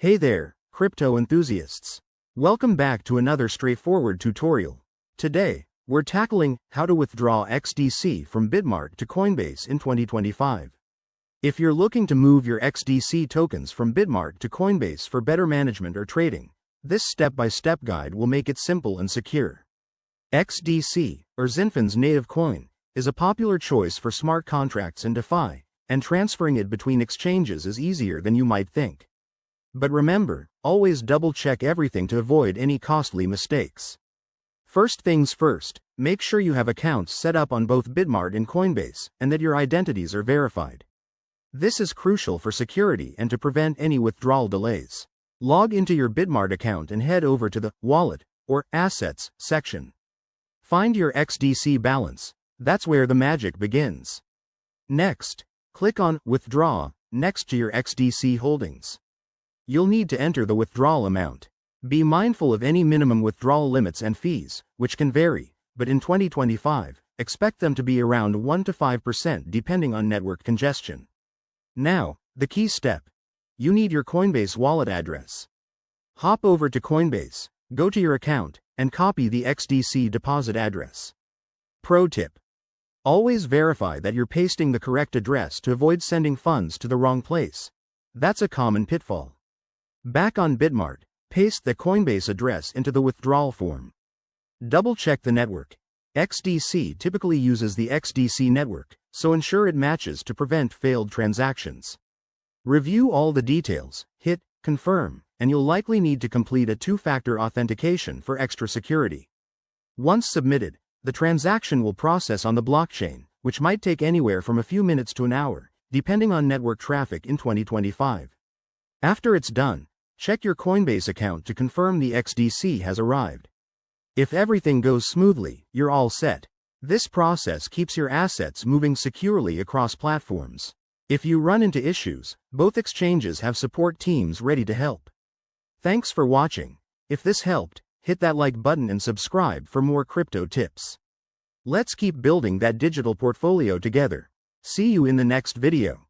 Hey there, crypto enthusiasts. Welcome back to another straightforward tutorial. Today, we're tackling how to withdraw XDC from Bitmart to Coinbase in 2025. If you're looking to move your XDC tokens from Bitmart to Coinbase for better management or trading, this step-by-step guide will make it simple and secure. XDC, or Zinfin's native coin, is a popular choice for smart contracts in DeFi, and transferring it between exchanges is easier than you might think. But remember, always double-check everything to avoid any costly mistakes. First things first, make sure you have accounts set up on both Bitmart and Coinbase, and that your identities are verified. This is crucial for security and to prevent any withdrawal delays. Log into your Bitmart account and head over to the Wallet, or Assets, section. Find your XDC balance. That's where the magic begins. Next, click on Withdraw next to your XDC holdings. You'll need to enter the withdrawal amount. Be mindful of any minimum withdrawal limits and fees, which can vary, but in 2025, expect them to be around 1 to 5% depending on network congestion. Now, the key step. You need your Coinbase wallet address. Hop over to Coinbase, go to your account, and copy the XDC deposit address. Pro tip. Always verify that you're pasting the correct address to avoid sending funds to the wrong place. That's a common pitfall. Back on Bitmart, paste the Coinbase address into the withdrawal form. Double-check the network. XDC typically uses the XDC network, so ensure it matches to prevent failed transactions. Review all the details, hit Confirm, and you'll likely need to complete a two-factor authentication for extra security. Once submitted, the transaction will process on the blockchain, which might take anywhere from a few minutes to an hour, depending on network traffic in 2025. After it's done, check your Coinbase account to confirm the XDC has arrived. If everything goes smoothly, you're all set. This process keeps your assets moving securely across platforms. If you run into issues, both exchanges have support teams ready to help. Thanks for watching. If this helped, hit that like button and subscribe for more crypto tips. Let's keep building that digital portfolio together. See you in the next video.